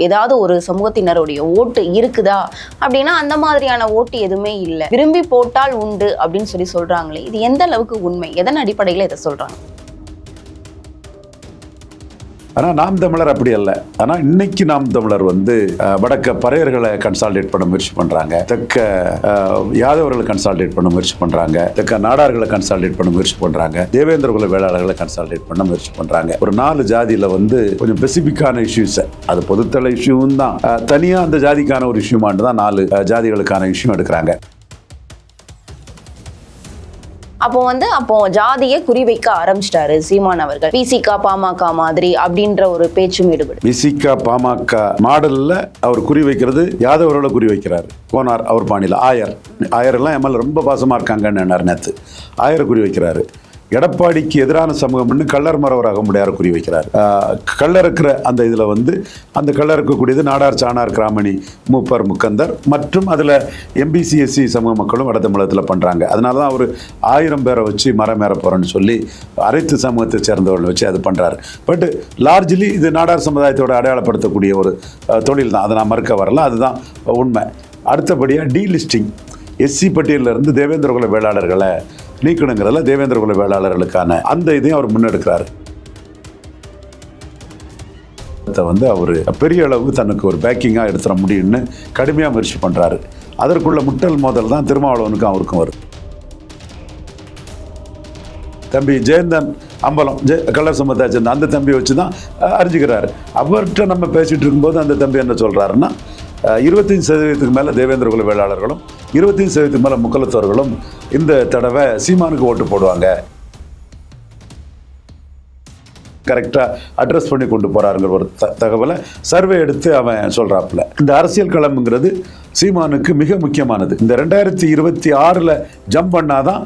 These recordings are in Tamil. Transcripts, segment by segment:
ஏதாவது ஒரு சமூகத்தினருடைய ஓட்டு இருக்குதா அப்படின்னா அந்த மாதிரியான ஓட்டு எதுவுமே இல்லை. விரும்பி போட்டால் உண்டு அப்படின்னு சொல்றாங்களே, இது எந்த அளவுக்கு உண்மை? எதன் அடிப்படையில் இதை சொல்றாங்க? ஆனால் நாம் தமிழர் அப்படி அல்ல. ஆனால் இன்னைக்கு நாம் தமிழர் வடக்க பறையர்களை கன்சால்டேட் பண்ண முயற்சி பண்ணுறாங்க, தெற்க யாதவர்களை கன்சால்டேட் பண்ண முயற்சி பண்ணுறாங்க, தெற்க நாடார்களை கன்சால்டேட் பண்ண முயற்சி பண்ணுறாங்க, தேவேந்திர குல வேளாளர்களை கன்சால்டேட் பண்ண முயற்சி பண்ணுறாங்க. ஒரு 4 ஜாதியில் கொஞ்சம் ஸ்பெசிஃபிக்கான இஷ்யூஸ், அது பொதுத்தள இஷ்யூவும் தான், தனியாக அந்த ஜாதிக்கான ஒரு இஷ்யூமானு தான் 4 ஜாதிகளுக்கான இஷ்யூ எடுக்கிறாங்க. அப்போ ஜாதியை குறிவைக்க ஆரம்பிச்சிட்டாரு சீமான் அவர்கள். விசிக பாமக மாதிரி அப்படின்ற ஒரு பேச்சும் ஈடுபடு. விசிக பாமக மாடல்ல அவர் குறிவைக்கிறது யாதவர்களை குறிவைக்கிறாரு. போனார் அவர் பாணியில் ஆயர் எல்லாம் எம்எல்ஏ ரொம்ப பாசமா இருக்காங்கன்னு நேற்று ஆயரை குறிவைக்கிறாரு. எடப்பாடிக்கு எதிரான சமூகம்னு கள்ளர் மரவராக முடியாத குறி வைக்கிறார். கள்ளர் இருக்கிற அந்த இதில் அந்த கள்ளர் இருக்கக்கூடியது நாடார், சாணார், கிராமணி, மூப்பர், முக்கந்தர் மற்றும் அதில் எம்பிசிஎஸ்சி சமூக மக்களும் வட தமிழகத்தில் பண்ணுறாங்க. அதனால தான் அவர் 1000 பேரை வச்சு மரம் ஏற போகிறேன்னு சொல்லி அனைத்து சமூகத்தை சேர்ந்தவர்களை வச்சு அது பண்ணுறாரு. பட் லார்ஜ்லி இது நாடார் சமுதாயத்தோட அடையாளப்படுத்தக்கூடிய ஒரு தொழில் தான், அதை நான் மறுக்க வரல, அதுதான் உண்மை. அடுத்தபடியாக டீலிஸ்டிங், எஸ்சி பட்டியலிருந்து தேவேந்திர குல வேளாளர்களை நீக்கணுங்கிறதுல தேவேந்திர குல வேளாளர்களுக்கான அந்த இதையும் அவர் முன்னெடுக்கிறார். அவர் பெரிய அளவு தனக்கு ஒரு பேக்கிங்காக எடுத்துட முடியும்னு கடுமையாக முயற்சி பண்ணுறாரு. அதற்குள்ள முட்டல் மோதல் தான் திருமாவளவனுக்கும் அவருக்கும் வருது. தம்பி ஜெயந்தன் அம்பலம் கள்ளர் சமூகத்தை சேர்ந்த அந்த தம்பியை வச்சு தான் அறிஞ்சிக்கிறாரு. அவர்கிட்ட நம்ம பேசிகிட்டு இருக்கும்போது அந்த தம்பி என்ன சொல்கிறாருன்னா, 25% மேலே தேவேந்திர குல வேளாளர்களும் 25% மேலே முக்கலத்தவர்களும் இந்த தடவை சீமானுக்கு ஓட்டு போடுவாங்க. கரெக்டாக அட்ரஸ் பண்ணி கொண்டு போகிறாருங்கிற ஒரு தகவலை சர்வே எடுத்து அவன் சொல்கிறாப்புல. இந்த அரசியல் களம்ங்கிறது சீமானுக்கு மிக முக்கியமானது. இந்த 2026 ஜம்ப் பண்ணாதான்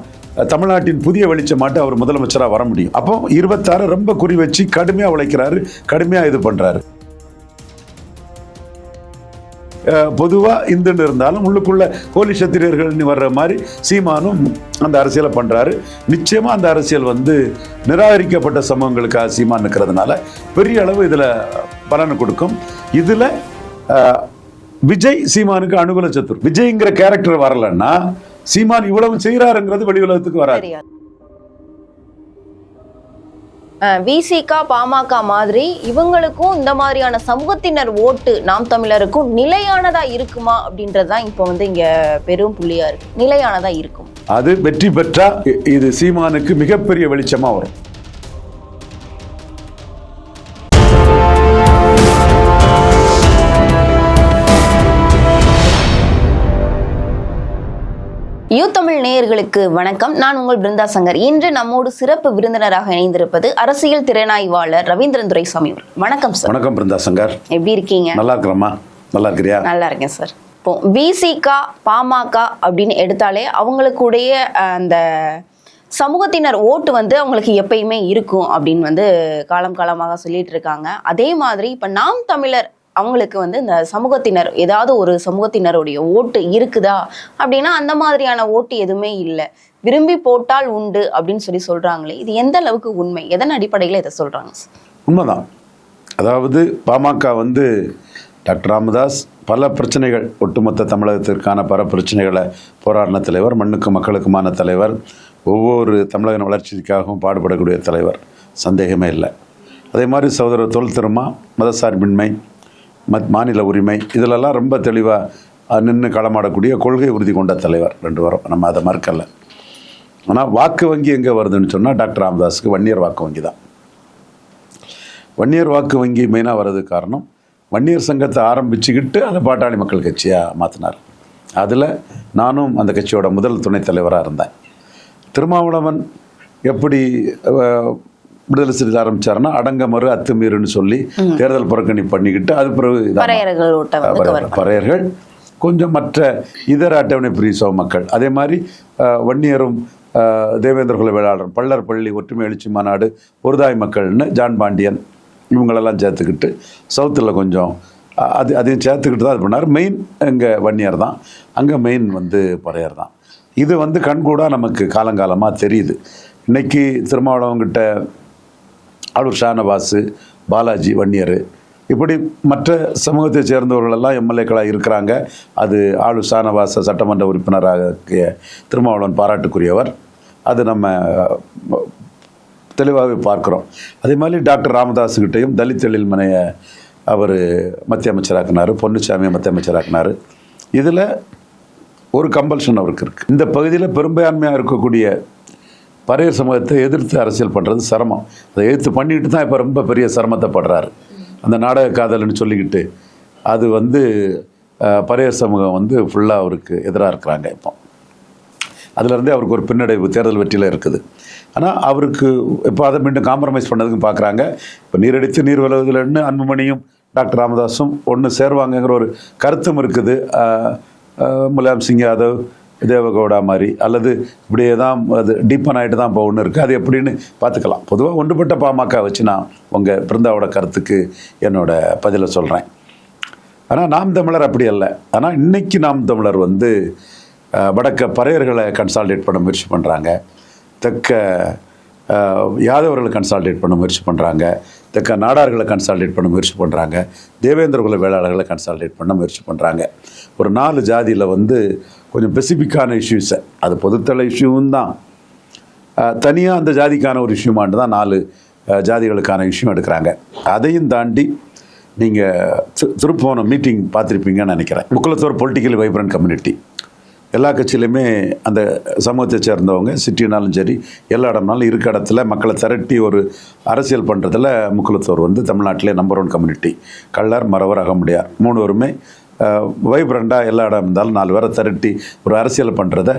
தமிழ்நாட்டின் புதிய வெளிச்சமாட்டு அவர் முதலமைச்சராக வர முடியும். அப்போ 26 ரொம்ப குறி வச்சு கடுமையாக உழைக்கிறாரு, கடுமையாக இது பண்ணுறாரு. பொதுவாக இந்துன்னு இருந்தாலும் உள்ளுக்குள்ள கோலி சத்திரியர்கள்னு வர்ற மாதிரி சீமானும் அந்த அரசியலை பண்ணுறாரு. நிச்சயமாக அந்த அரசியல் நிராகரிக்கப்பட்ட சமூகங்களுக்காக சீமான் இருக்கிறதுனால பெரிய அளவு இதில் பலனை கொடுக்கும். இதில் விஜய் சீமானுக்கு அனுகூல சத்துரு. விஜய்ங்கிற கேரக்டர் வரலன்னா சீமான் இவ்வளவு செய்கிறாருங்கிறது வெளி உலகத்துக்கு வராது. விசிக பாமக மாதிரி இவங்களுக்கும் இந்த மாதிரியான சமூகத்தினர் ஓட்டு நாம் தமிழருக்கும் நிலையானதா இருக்குமா அப்படின்றதுதான் இப்போ இங்க பெரும் புள்ளியா இருக்கு. நிலையானதா இருக்கும். அது வெற்றி பெற்றா இது சீமானுக்கு மிகப்பெரிய வெளிச்சமா வரும். தமிழ் நேயர்களுக்கு வணக்கம். நான் உங்கள் பிருந்தா சங்கர். இன்று நம்மோடு சிறப்பு விருந்தினராக இணைந்திருப்பது அரசியல் திறனாய்வாளர் ரவீந்திரன் துரைசாமி. வணக்கம் சார். வணக்கம் பிருந்தா சங்கர். எப்படி இருக்கீங்க? நல்லா இருக்கிறோமா? நல்லா இருக்கிறியா? நல்லா இருக்கேன் சார். இப்போ விசிக பாமக அப்படின்னு எடுத்தாலே அவங்களுக்குடைய அந்த சமூகத்தினர் ஓட்டு அவங்களுக்கு எப்பயுமே இருக்கும் அப்படின்னு காலம் காலமாக சொல்லிட்டு இருக்காங்க. அதே மாதிரி இப்ப நாம் தமிழர் அவங்களுக்கு இந்த சமூகத்தினர் ஏதாவது ஒரு சமூகத்தினருடைய ஓட்டு இருக்குதா அப்படின்னா அந்த மாதிரியான ஓட்டு எதுவுமே இல்லை. விரும்பி போட்டால் உண்டு அப்படின்னு சொல்றாங்களே, இது எந்த அளவுக்கு உண்மை? எதன் அடிப்படையில் இதை சொல்றாங்க? உண்மைதான். அதாவது பாமக டாக்டர் ராமதாஸ் பல பிரச்சனைகள், ஒட்டுமொத்த தமிழகத்திற்கான பல பிரச்சனைகளை போராடின தலைவர், மண்ணுக்கு மக்களுக்குமான தலைவர், ஒவ்வொரு தமிழக வளர்ச்சிக்காகவும் பாடுபடக்கூடிய தலைவர், சந்தேகமே இல்லை. அதே மாதிரி சகோதரர் தொல் திருமா, மதசார்பின்மை, மாநில உரிமை, இதிலெல்லாம் ரொம்ப தெளிவாக நின்று களமாடக்கூடிய கொள்கை உறுதி கொண்ட தலைவர் 2 வாரம். நம்ம அதை மறுக்கலை. ஆனால் வாக்கு வங்கி எங்கே வருதுன்னு சொன்னால் டாக்டர் ராமதாஸுக்கு வன்னியர் வாக்கு வங்கி தான். வன்னியர் வாக்கு வங்கி மெயினாக வர்றதுக்கு காரணம், வன்னியர் சங்கத்தை ஆரம்பிச்சுக்கிட்டு அதை பாட்டாளி மக்கள் கட்சியாக மாற்றினார். அதில் நானும் அந்த கட்சியோட முதல் துணைத் தலைவராக இருந்தேன். திருமாவளவன் எப்படி விடுதலை சிறுத்தை ஆரம்பிச்சாருன்னா அடங்கமறு அத்துமீறுன்னு சொல்லி தேர்தல் புறக்கணி பண்ணிக்கிட்டு அது பிறகு பறையர்கள் கொஞ்சம் மற்ற இதர அட்டவணை பிரிவு மக்கள், அதே மாதிரி வன்னியரும் தேவேந்திர குல வேளாளர், பள்ளர் பள்ளி ஒற்றுமை எழுச்சி மாநாடு, ஒருதாய் மக்கள்னு ஜான் பாண்டியன் இவங்களெல்லாம் சேர்த்துக்கிட்டு சவுத்தில் கொஞ்சம் அதையும் சேர்த்துக்கிட்டு தான் இது பண்ணார். மெயின் இங்கே வன்னியர் தான், அங்கே மெயின் பறையர் தான். இது கண்கூடாக நமக்கு காலங்காலமாக தெரியுது. இன்றைக்கி திருமாவளவங்கிட்ட ஆளூர் ஷானவாசு, பாலாஜி வன்னியர், இப்படி மற்ற சமூகத்தை சேர்ந்தவர்களெல்லாம் எம்எல்ஏக்களாக இருக்கிறாங்க. அது ஆளு ஷானவாச சட்டமன்ற உறுப்பினராக திருமாவளவன் பாராட்டுக்குரியவர். அது நம்ம தெளிவாகவே பார்க்குறோம். அதே மாதிரி டாக்டர் ராமதாஸுக்கிட்டையும் தலித் எழில் மனையை அவர் மத்திய அமைச்சராக்கினார், பொன்னுச்சாமியை மத்திய அமைச்சராக்கினார். இதில் ஒரு கம்பல்ஷன் அவருக்கு இருக்குது. இந்த பகுதியில் பெரும்பான்மையாக இருக்கக்கூடிய பறையர் சமூகத்தை எதிர்த்து அரசியல் பண்ணுறது சிரமம். அதை எதிர்த்து பண்ணிக்கிட்டு தான் இப்போ ரொம்ப பெரிய சிரமத்தை படுறாரு. அந்த நாடக காதல்னு சொல்லிக்கிட்டு அது பறையர் சமூகம் ஃபுல்லாக அவருக்கு எதிராக இருக்கிறாங்க. இப்போ அதுலேருந்தே அவருக்கு ஒரு பின்னடைவு தேர்தல் வெற்றியில் இருக்குது. ஆனால் அவருக்கு இப்போ அதை மீண்டும் காம்ப்ரமைஸ் பண்ணதுக்கு பார்க்குறாங்க. இப்போ நீரடித்து நீர் விலகுதல்னு அன்புமணியும் டாக்டர் ராமதாஸும் ஒன்று சேருவாங்கங்கிற ஒரு கருத்தும் இருக்குது. முலாயம் சிங் யாதவ், தேவகவுடா மாதிரி, அல்லது இப்படியே தான் அது டீப்பன் ஆகிட்டு தான் இப்போ ஒன்று இருக்குது. அது எப்படின்னு பார்த்துக்கலாம். பொதுவாக ஒன்றுபட்ட பாமக வச்சு நான் உங்கள் பிருந்தாவோட கருத்துக்கு என்னோட பதிலை சொல்கிறேன். ஆனால் நாம் தமிழர் அப்படி அல்ல. ஆனால் இன்றைக்கி நாம் தமிழர் வடக்க பறையர்களை கன்சால்டேட் பண்ண முயற்சி பண்ணுறாங்க, தெற்க யாதவர்களை கன்சால்டேட் பண்ண முயற்சி பண்ணுறாங்க, தெற்க நாடார்களை கன்சால்டேட் பண்ண முயற்சி பண்ணுறாங்க, தேவேந்திரகுல வேளாளர்களை கன்சால்டேட் பண்ண முயற்சி பண்ணுறாங்க. ஒரு 4 ஜாதியில் கொஞ்சம் ஸ்பெசிஃபிக்கான இஷ்யூஸை, அது பொதுத்தள இஷ்யூவும் தான், தனியாக அந்த ஜாதிக்கான ஒரு இஷ்யூமாண்டு தான் 4 ஜாதிகளுக்கான இஷ்யூ எடுக்கிறாங்க. அதையும் தாண்டி நீங்கள் திருப்போணம் மீட்டிங் பார்த்துருப்பீங்கன்னு நினைக்கிறேன். முக்குளத்தோர் பொலிட்டிக்கலி வைப்ரண்ட் கம்யூனிட்டி, எல்லா கட்சியிலையுமே அந்த சமூகத்தை சேர்ந்தவங்க சிட்டினாலும் சரி எல்லா இடம்னாலும் இருக்க இடத்துல மக்களை திரட்டி ஒரு அரசியல் பண்ணுறதுல முக்குளத்தோர் தமிழ்நாட்டிலே நம்பர் 1 கம்யூனிட்டி. கள்ளர், மறவர், அகமுடையார் 3 பேருமே வைப்ரண்டாக எல்லா இடம் இருந்தாலும் 4 பேரை திரட்டி ஒரு அரசியல் பண்ணுறத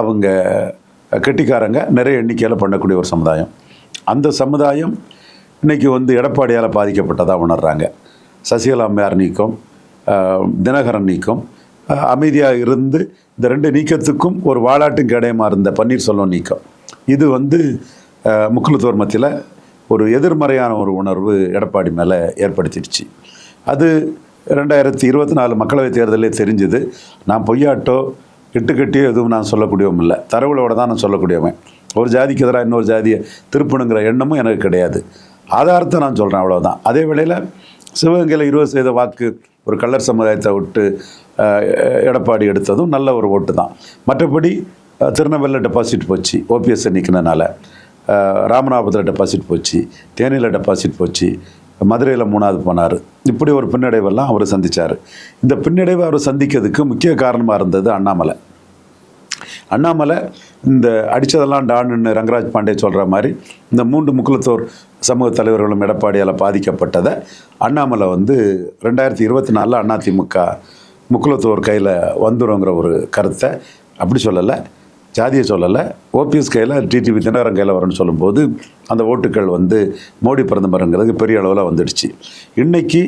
அவங்க கெட்டிக்காரங்க நிறைய எண்ணிக்கையில் பண்ணக்கூடிய ஒரு சமுதாயம். அந்த சமுதாயம் இன்றைக்கி எடப்பாடியால் பாதிக்கப்பட்டதாக உணர்கிறாங்க. சசிகலா அம்மையார் நீக்கம், தினகரன் நீக்கம், அமைதியாக இருந்து இந்த 2 நீக்கத்துக்கும் ஒரு வாலாட்டும் கேடயமாக இருந்த பன்னீர்செல்வம் நீக்கம், இது முக்குளத்தோர் மத்தியில் ஒரு எதிர்மறையான ஒரு உணர்வு எடப்பாடி மேலே ஏற்படுத்திடுச்சு. அது 2024 மக்களவைத் தேர்தலே தெரிஞ்சுது. நான் பொய்யாட்டோ இட்டுக்கட்டியோ எதுவும் நான் சொல்லக்கூடியவும் இல்லை, தரவுகளோட தான் நான் சொல்லக்கூடியவன். ஒரு ஜாதிக்கு எதிராக இன்னொரு ஜாதியை திருப்பணுங்கிற எண்ணமும் எனக்கு கிடையாது. ஆதாரத்தை நான் சொல்கிறேன், அவ்வளோதான். அதே வேளையில் சிவகங்கையில் 20% வாக்கு ஒரு கள்ளர் சமுதாயத்தை விட்டு எடப்பாடி எடுத்ததும் நல்ல ஒரு ஓட்டு தான். மற்றபடி திருநெல்வேலியில் டெபாசிட் போச்சு ஓபிஎஸ்ஸை நிற்கினனால, ராமநாதபுரத்தில் டெபாசிட் போச்சு, தேனியில் டெபாசிட் போச்சு, மதுரையில் 3வது போனார். இப்படி ஒரு பின்னடைவெல்லாம் அவர் சந்தித்தார். இந்த பின்னடைவை அவர் சந்திக்கிறதுக்கு முக்கிய காரணமாக இருந்தது அண்ணாமலை. அண்ணாமலை இந்த அடித்ததெல்லாம் டான்னு ரங்கராஜ் பாண்டே சொல்கிற மாதிரி இந்த 3 முக்குளத்தோர் சமூக தலைவர்களும் எடப்பாடியால் பாதிக்கப்பட்டதை அண்ணாமலை 2024 அதிமுக முக்குளத்தோர் கையில் வந்துடுங்கிற ஒரு கருத்தை அப்படி சொல்லலை, ஜாதியை சொல்லலை, ஓபிஎஸ் கையில் டிடிவி தினகரன் கையில் வரும்னு சொல்லும்போது அந்த ஓட்டுக்கள் மோடி பிரதமருங்கிறது பெரிய அளவில் வந்துடுச்சு. இன்றைக்கி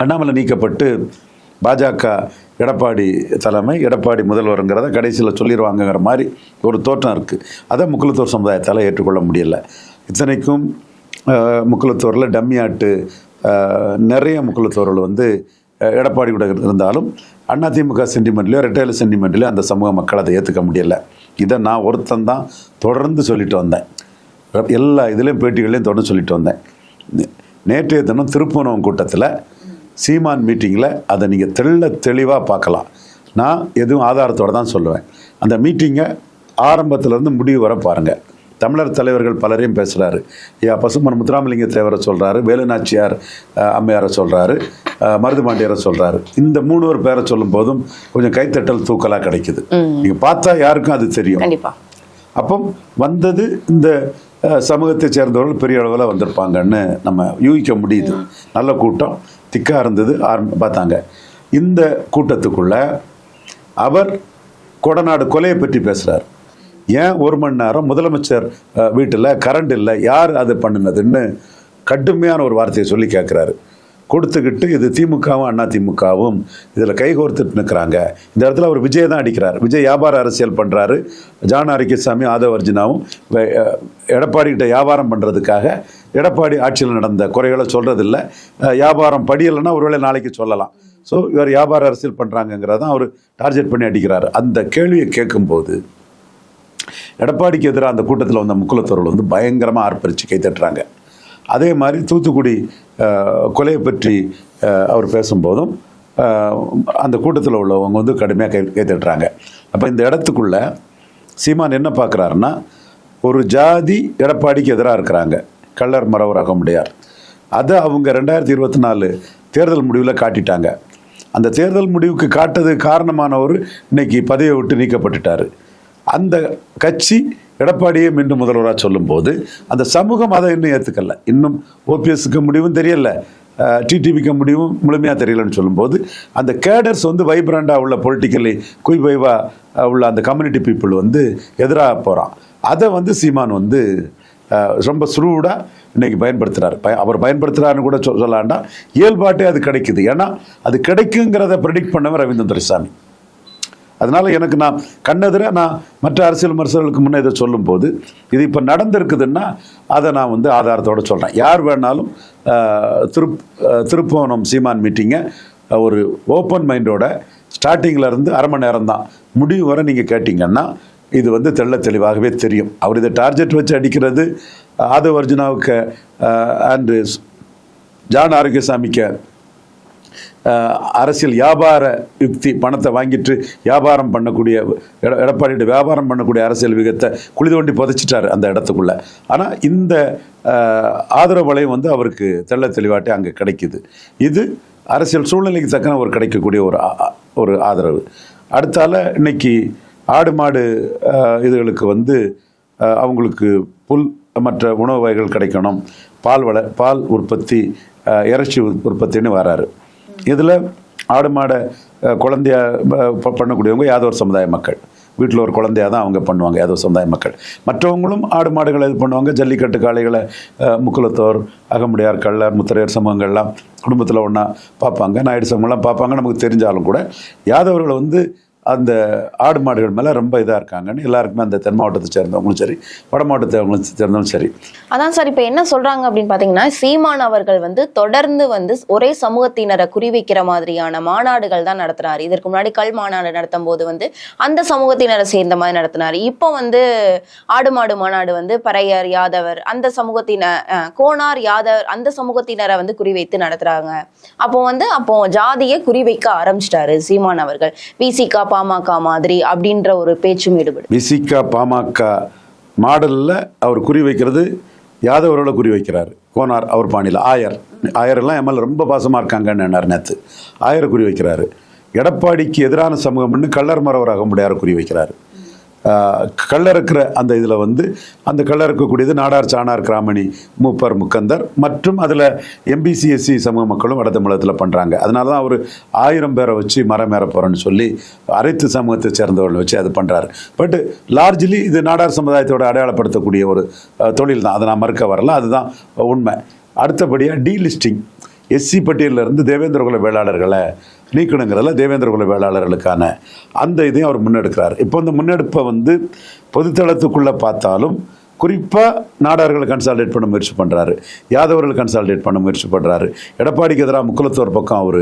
அண்ணாமலை நீக்கப்பட்டு பாஜக எடப்பாடி தலைமை, எடப்பாடி முதல்வருங்கிறத கடைசியில் சொல்லிடுவாங்கங்கிற மாதிரி ஒரு தோற்றம் இருக்குது. அதை முக்குளத்தோர் சமுதாயத்தால் ஏற்றுக்கொள்ள முடியலை. இத்தனைக்கும் முக்குளத்தோரில் டம்மியாட்டு நிறைய முக்குளத்தோர்கள் எடப்பாடி கூட இருந்தாலும் அதிமுக சென்டிமெண்ட்லையோ ரெட்டையில சென்டிமெண்ட்லையோ அந்த சமூக மக்கள் அதை ஏற்றுக்க முடியலை. இதை நான் ஒருத்தன் தான் தொடர்ந்து சொல்லிட்டு வந்தேன், எல்லா இதுலேயும் பேட்டிகளையும் தொடர்ந்து சொல்லிட்டு வந்தேன். நேற்றைய தினம் திருப்பூணம் கூட்டத்தில் சீமான் மீட்டிங்கில் அதை நீங்கள் தெளிவாக பார்க்கலாம். நான் எதுவும் ஆதாரத்தோடு தான் சொல்லுவேன். அந்த மீட்டிங்கை ஆரம்பத்திலேருந்து முடிவு வர பாருங்கள். தமிழர் தலைவர்கள் பலரையும் பேசுகிறாரு. பசுமன் முத்துராமலிங்க தேவரை சொல்கிறாரு, வேலுநாச்சியார் அம்மையாரை சொல்கிறாரு, மருதுபாண்டியரை சொல்கிறாரு. இந்த 3 பேரை சொல்லும் போதும் கொஞ்சம் கைத்தட்டல் தூக்கலாக கிடைக்குது. நீங்கள் பார்த்தா யாருக்கும் அது தெரியும். அப்போ வந்தது இந்த சமூகத்தை சேர்ந்தவர்கள் பெரிய அளவில் வந்திருப்பாங்கன்னு நம்ம யூகிக்க முடியுது. நல்ல கூட்டம், திக்காக இருந்தது. பார்த்தாங்க. இந்த கூட்டத்துக்குள்ள அவர் கொடநாடு கொலையை பற்றி பேசுகிறார். ஏன் 1 மணி நேரம் முதலமைச்சர் வீட்டில் கரண்ட் இல்லை, யார் அது பண்ணினதுன்னு கடுமையான ஒரு வார்த்தையை சொல்லி கேட்குறாரு. கொடுத்துக்கிட்டு இது திமுகவும் அதிமுகவும் இதில் கைகோர்த்துட்டு நிற்கிறாங்க. இந்த இடத்துல அவர் விஜய் தான் அடிக்கிறார். விஜய் வியாபார அரசியல் பண்ணுறாரு. ஜான் ஆரோக்கியசாமி, ஆதவ அர்ஜுனாவும் எடப்பாடிக்கிட்ட வியாபாரம் பண்ணுறதுக்காக எடப்பாடி ஆட்சியில் நடந்த குறைகளை சொல்கிறதில்ல. வியாபாரம் படியலைன்னா ஒருவேளை நாளைக்கு சொல்லலாம். ஸோ இவர் வியாபார அரசியல் பண்ணுறாங்கங்கிறதான் அவர் டார்கெட் பண்ணி அடிக்கிறார். அந்த கேள்வியை கேட்கும்போது எடப்பாடிக்கு எதிராக அந்த கூட்டத்தில் வந்த முக்குளத்தோர்கள் பயங்கரமாக ஆர்ப்பரித்து கைத்தட்டுறாங்க. அதே மாதிரி தூத்துக்குடி கொலையை பற்றி அவர் பேசும்போதும் அந்த கூட்டத்தில் உள்ளவங்க வந்து கடுமையாக கைத்தட்டுறாங்க. அப்போ இந்த இடத்துக்குள்ள சீமான் என்ன பார்க்குறாருன்னா, ஒரு ஜாதி எடப்பாடிக்கு எதிராக இருக்கிறாங்க, கள்ளர் மறவர் அகமுடையார். அதை அவங்க 2024 தேர்தல் முடிவில் காட்டிட்டாங்க. அந்த தேர்தல் முடிவுக்கு காட்டது காரணமானவர் இன்னைக்கு பதவியை விட்டு நீக்கப்பட்டுட்டார். அந்த கட்சி எடப்பாடியே மீண்டும் முதல்வராக சொல்லும்போது அந்த சமூகம் அதை இன்னும் ஏற்றுக்கல. இன்னும் ஓபிஎஸ்க்கு முடிவும் தெரியல, டிடிவிக்கு முடிவும் முழுமையாக தெரியலன்னு சொல்லும்போது அந்த கேடர்ஸ் வந்து வைப்ரண்டாக உள்ள பொலிட்டிக்கலி குயிவைவாக உள்ள அந்த கம்யூனிட்டி பீப்புள் வந்து எதிராக போகிறான். அதை வந்து சீமான் வந்து ரொம்ப சுருடாக இன்னைக்கு பயன்படுத்துகிறார். அவர் பயன்படுத்துகிறாருன்னு கூட சொல்லாண்டா, இயல்பாட்டே அது கிடைக்குது. ஏன்னா அது கிடைக்குங்கிறத ப்ரெடிக்ட் பண்ணவர் ரவீந்திரன் துரைசாமி. அதனால் எனக்கு நான் கண்ணெதிர நான் மற்ற அரசியல் விமர்சகர்களுக்கு முன்னே இதை சொல்லும்போது இது இப்போ நடந்திருக்குதுன்னா அதை நான் வந்து ஆதாரத்தோடு சொல்கிறேன். யார் வேணாலும் திருப்போணம் சீமான் மீட்டிங்கை ஒரு ஓப்பன் மைண்டோட ஸ்டார்டிங்கில் அரை மணி நேரம் தான் முடிவு வரை நீங்கள் கேட்டிங்கன்னா இது வந்து தெளிவாகவே தெரியும். அவர் இதை டார்கெட் வச்சு அடிக்கிறது ஆதவ் அர்ஜுனாவுக்கு அண்டு ஜான் ஆரோக்கியசாமிக்கு அரசியல் வியாபார யுக்தி, பணத்தை வாங்கிட்டு வியாபாரம் பண்ணக்கூடிய எடப்பாடியோட வியாபாரம் பண்ணக்கூடிய அரசியல் விகத்தை குழி தோண்டி புதைச்சிட்டார் அந்த இடத்துக்குள்ள. ஆனால் இந்த ஆதரவு வளையம் வந்து அவருக்கு தெளிவாட்டே அங்கே கிடைக்குது. இது அரசியல் சூழ்நிலைக்கு தக்கன ஒரு கிடைக்கக்கூடிய ஒரு ஆதரவு. அடுத்தால இன்னைக்கு ஆடு மாடு இதுகளுக்கு வந்து அவங்களுக்கு புல் மற்ற உணவு வகைகள் கிடைக்கணும், பால் உற்பத்தி, இறைச்சி உற்பத்தின்னு வராரு. இதில் ஆடு மாடை குழந்தையா பண்ணக்கூடியவங்க யாதவர் சமுதாய மக்கள், வீட்டில் ஒரு குழந்தையாக தான் அவங்க பண்ணுவாங்க யாதவர் சமுதாய மக்கள். மற்றவங்களும் ஆடு மாடுகளை இது பண்ணுவாங்க. ஜல்லிக்கட்டு காளைகளை முக்குலத்தோர், அகமுடையார், கள்ளர், முத்திரையர் சமூகங்கள்லாம் குடும்பத்தில் ஒன்றா பார்ப்பாங்க, நாயுடு சமூகம்லாம் பார்ப்பாங்க. நமக்கு தெரிஞ்சாலும் கூட யாதவர்களை வந்து அந்த ஆடு மாடுகள் மேலே ரொம்ப இதாக இருக்காங்கன்னு எல்லாருக்குமே அந்த தென் மாவட்டத்தை சேர்ந்தவங்களும் சரி, வட மாவட்டத்தை சேர்ந்தவங்களும் சரி. அதான் சார், இப்போ என்ன சொல்கிறாங்க அப்படின்னு பார்த்தீங்கன்னா, சீமான் அவர்கள் வந்து தொடர்ந்து வந்து ஒரே சமூகத்தினரை குறிவைக்கிற மாதிரியான மாநாடுகள் தான் நடத்துனார். இதற்கு முன்னாடி கல் மாநாடு நடத்தும் போது வந்து அந்த சமூகத்தினரை சேர்ந்த மாதிரி நடத்தினார். இப்போ வந்து ஆடு மாடு மாநாடு வந்து பறையர், யாதவர், அந்த கோனார், யாதவர் அந்த சமூகத்தினரை வந்து குறிவைத்து நடத்துகிறாங்க. அப்போ ஜாதியை குறிவைக்க ஆரம்பிச்சிட்டாரு சீமான் அவர்கள். விசிகா பாமக மாதிரி அப்படின்ற ஒரு பேச்சும் ஈடுபடு. விசிகா பாமக மாடலில் அவர் குறி வைக்கிறது யாதவரோட குறி வைக்கிறாரு. கோனார் அவர் பாணியில் ஆயரெல்லாம் எம்எல்ஏ ரொம்ப பாசமாக இருக்காங்கன்னு நேற்று ஆயரை குறி வைக்கிறாரு. எடப்பாடிக்கு எதிரான சமூகம்னு கள்ளர் மறவர் அகமுடையார் குறி வைக்கிறாரு. கள்ளர் இருக்கிற அந்த இதில் வந்து அந்த கள்ளர் இருக்கக்கூடியது நாடார், சாணார், கிராமணி, மூப்பர், முக்கந்தர் மற்றும் அதில் எம்பிசிஎஸ்சி சமூக மக்களும் வட தமிழகத்தில் பண்ணுறாங்க. அதனால தான் அவர் 1000 பேரை வச்சு மரம் ஏற போகிறேன்னு சொல்லி அனைத்து சமூகத்தை சேர்ந்தவர்களை வச்சு அது பண்ணுறாரு. பட் லார்ஜ்லி இது நாடார் சமுதாயத்தோட அடையாளப்படுத்தக்கூடிய ஒரு தொழில் தான், அதை நான் மறுக்க வரல, அதுதான் உண்மை. அடுத்தபடியாக டீலிஸ்டிங், எஸ்சி பட்டியலிருந்து தேவேந்திரகுல வேளாளர்களை நீக்கணுங்கிறதுல தேவேந்திரகுல வேளாளர்களுக்கான அந்த இதையும் அவர் முன்னெடுக்கிறார். இப்போ இந்த முன்னெடுப்பை வந்து பொதுத்தளத்துக்குள்ளே பார்த்தாலும் குறிப்பாக நாடார்களை கன்சால்டேட் பண்ண முயற்சி பண்ணுறாரு, யாதவர்களை கன்சால்டேட் பண்ண முயற்சி பண்ணுறாரு. எடப்பாடிக்கு எதிராக முக்குலத்தோர் பக்கம் அவர்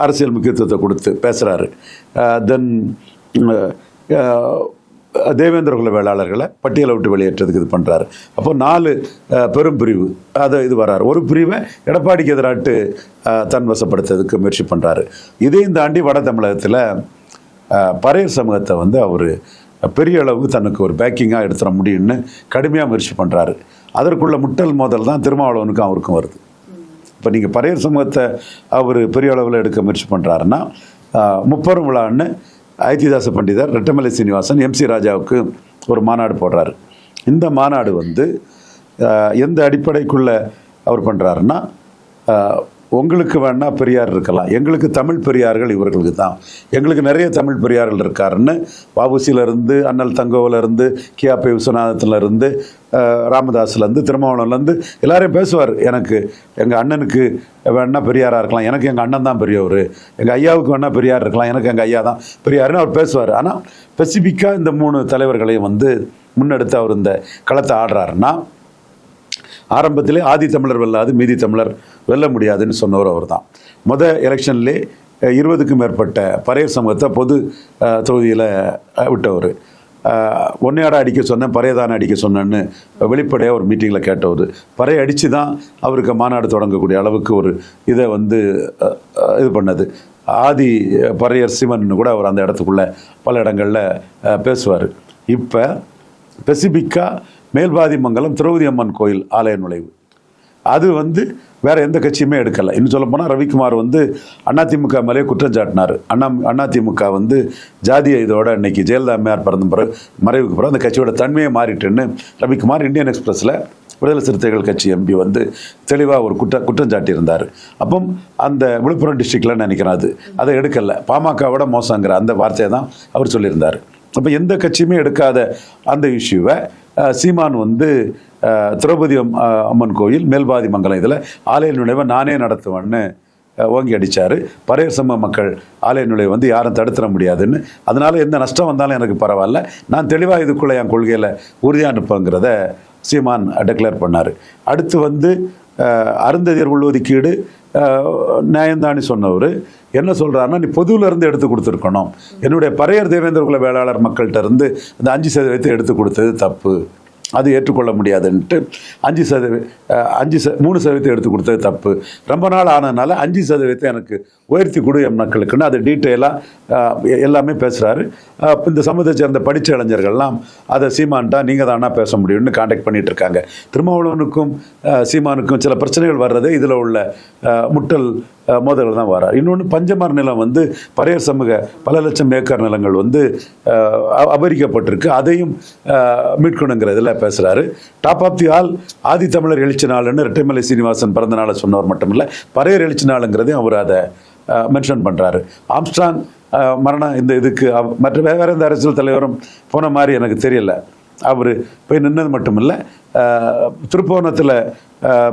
அரசியல் முக்கியத்துவத்தை கொடுத்து பேசுகிறாரு. தென் தேவேந்திரகுல வேளாளர்களை பட்டியலை விட்டு வெளியேற்றதுக்கு இது பண்ணுறாரு. அப்போ 4 பெரும் பிரிவு அதை இது வர்றாரு. ஒரு பிரிவை எடப்பாடிக்கு எதிராட்டு தன்வசப்படுத்துறதுக்கு முயற்சி பண்ணுறாரு. இதையும் தாண்டி வட தமிழகத்தில் பறையர் சமூகத்தை வந்து அவர் பெரிய அளவு தனக்கு ஒரு பேக்கிங்காக எடுத்துட முடியும்னு கடுமையாக முயற்சி பண்ணுறாரு. அதற்குள்ள முட்டல் மோதல் தான் திருமாவளவனுக்கும் அவருக்கும் வருது. இப்போ நீங்கள் பறையர் சமூகத்தை அவர் பெரிய அளவில் எடுக்க முயற்சி பண்ணுறாருன்னா, முப்பெரும் விழான்னு ஐத்திதாச பண்டிதர், ரெட்டமலை சீனிவாசன், MC ராஜாவுக்கு ஒரு மாநாடு போடுறாரு. இந்த மாநாடு வந்து எந்த அடிப்படைக்குள்ளே அவர் பண்ணுறாருன்னா, உங்களுக்கு வேணா பெரியார் இருக்கலாம், எங்களுக்கு தமிழ் பெரியார்கள் இவர்களுக்கு தான், எங்களுக்கு நிறைய தமிழ் பெரியார்கள் இருக்காருன்னு வஉசியிலேருந்து, அண்ணல் தங்கோவிலேருந்து, கியாபி விஸ்வநாதத்துலேருந்து, ராமதாஸ்லேருந்து, திருமாவளவன்லேருந்து எல்லாரையும் பேசுவார். எனக்கு எங்கள் அண்ணனுக்கு வேணா பெரியாராக இருக்கலாம், எனக்கு எங்கள் அண்ணன் தான் பெரியவர், எங்கள் ஐயாவுக்கு வேணா பெரியார் இருக்கலாம், எனக்கு எங்கள் ஐயா தான் பெரியாருன்னு அவர் பேசுவார். ஆனால் ஸ்பெசிஃபிக்காக இந்த 3 தலைவர்களையும் வந்து முன்னெடுத்து அவர் இந்த களத்தை ஆடுறாருன்னா, ஆரம்பத்திலே ஆதி தமிழர் வெல்லாது மீதி தமிழர் வெல்ல முடியாதுன்னு சொன்னவர் அவர் தான். எலெக்ஷன்லே 20க்கும் மேற்பட்ட பறையர் சமூகத்தை பொது தொகுதியில் விட்டவர். ஒன்னையாட அடிக்க சொன்னேன், பறையதானே அடிக்க சொன்னேன்னு வெளிப்படையாக ஒரு மீட்டிங்கில் கேட்டவர். பறைய அடித்து தான் அவருக்கு மாநாடு தொடங்கக்கூடிய அளவுக்கு ஒரு இதை வந்து இது பண்ணது. ஆதி பறையர் சிவன் கூட அவர் அந்த இடத்துக்குள்ளே பல இடங்களில் பேசுவார். இப்போ ஸ்பெசிஃபிக்காக மேல்பாதிமங்கலம் திரௌபதி அம்மன் கோயில் ஆலய நுழைவு அது வந்து வேற எந்த கட்சியுமே எடுக்கலை. இன்னும் சொல்ல போனால் ரவிக்குமார் வந்து அதிமுக மேலே குற்றம் சாட்டினார். அதிமுக வந்து ஜாதிய இதோட இன்னைக்கு ஜெயலலிதா அம்மையார் பிறந்த பிறகு மறைவுக்கு பிறகு அந்த கட்சியோட தன்மையை மாறிட்டுன்னு ரவிக்குமார் இந்தியன் எக்ஸ்பிரஸில் விடுதலை சிறுத்தைகள் கட்சி எம்பி வந்து தெளிவாக ஒரு குற்றம் சாட்டியிருந்தார். அப்போ அந்த விழுப்புரம் டிஸ்ட்ரிக்டில் நினைக்கிறேன் அதை எடுக்கலை. பாமகவோட மோசங்கிற அந்த வார்த்தையை தான் அவர் சொல்லியிருந்தார். அப்போ எந்த கட்சியுமே எடுக்காத அந்த இஷ்யூவை சீமான் வந்து திரௌபதி அம்மன் கோயில் மேல்பாதி மங்கலம் இதில் ஆலய நுழைவை நானே நடத்துவேன்னு ஓங்கி அடித்தார். பறையர் சமூக மக்கள் ஆலய நுழைவை வந்து யாரும் தடுத்துட முடியாதுன்னு, அதனால எந்த நஷ்டம் வந்தாலும் எனக்கு பரவாயில்ல, நான் தெளிவாக இதுக்குள்ளே என் கொள்கையில் உறுதியாக அனுப்புங்கிறத சீமான் டிக்ளேர் பண்ணார். அடுத்து வந்து அருந்ததியர் உள்ளொதுக்கீடு நியாயந்தானி சொன்னவர் என்ன சொல்கிறாருன்னா, நீ பொதுவில் இருந்து எடுத்து கொடுத்துருக்கணும், என்னுடைய பறையர் தேவேந்திர குல வேளாளர் மக்கள்கிட்ட இருந்து அந்த 5% எடுத்து கொடுத்தது தப்பு, அது ஏற்றுக்கொள்ள முடியாதுன்ட்டு 3% எடுத்து கொடுத்தது தப்பு, ரொம்ப நாள் ஆனதுனால 5% எனக்கு உயர்த்தி கொடு என் மக்களுக்குன்னு அது டீட்டெயிலாக எல்லாமே பேசுகிறாரு. இந்த சமூகத்தை சேர்ந்த படித்த இளைஞர்கள்லாம் அதை சீமான்ட்டா நீங்கள் தானா பேச முடியும்னு கான்டாக்ட் பண்ணிகிட்டு இருக்காங்க. திருமாவளவனுக்கும் சீமானுக்கும் சில பிரச்சனைகள் வர்றது இதில் உள்ள முட்டல் மோதல்கள் தான் வரார். இன்னொன்று பஞ்சமர் நிலம் வந்து பறையர் சமூக பல லட்சம் ஏக்கர் நிலங்கள் வந்து அபகரிக்கப்பட்டிருக்கு, அதையும் மீட்கணுங்கிறதுல பேசுகிறாரு. டாப் ஆஃப் தி ஆல் ஆதி தமிழர் எழுச்சி நாள்னு ரெட்டைமலை சீனிவாசன் பிறந்த நாளை சொன்னவர் மட்டுமில்லை, பறையர் எழுச்சி நாளுங்கிறதையும் அவர் அதை மென்ஷன் பண்ணுறாரு. ஆம்ஸ்ட்ராங் மரணம் இந்த இதுக்கு மற்ற வேற எந்த அரசியல் தலைவரும் போன மாதிரி எனக்கு தெரியல. அவர் போய் நின்னது மட்டும் இல்லை, திருப்போணத்தில்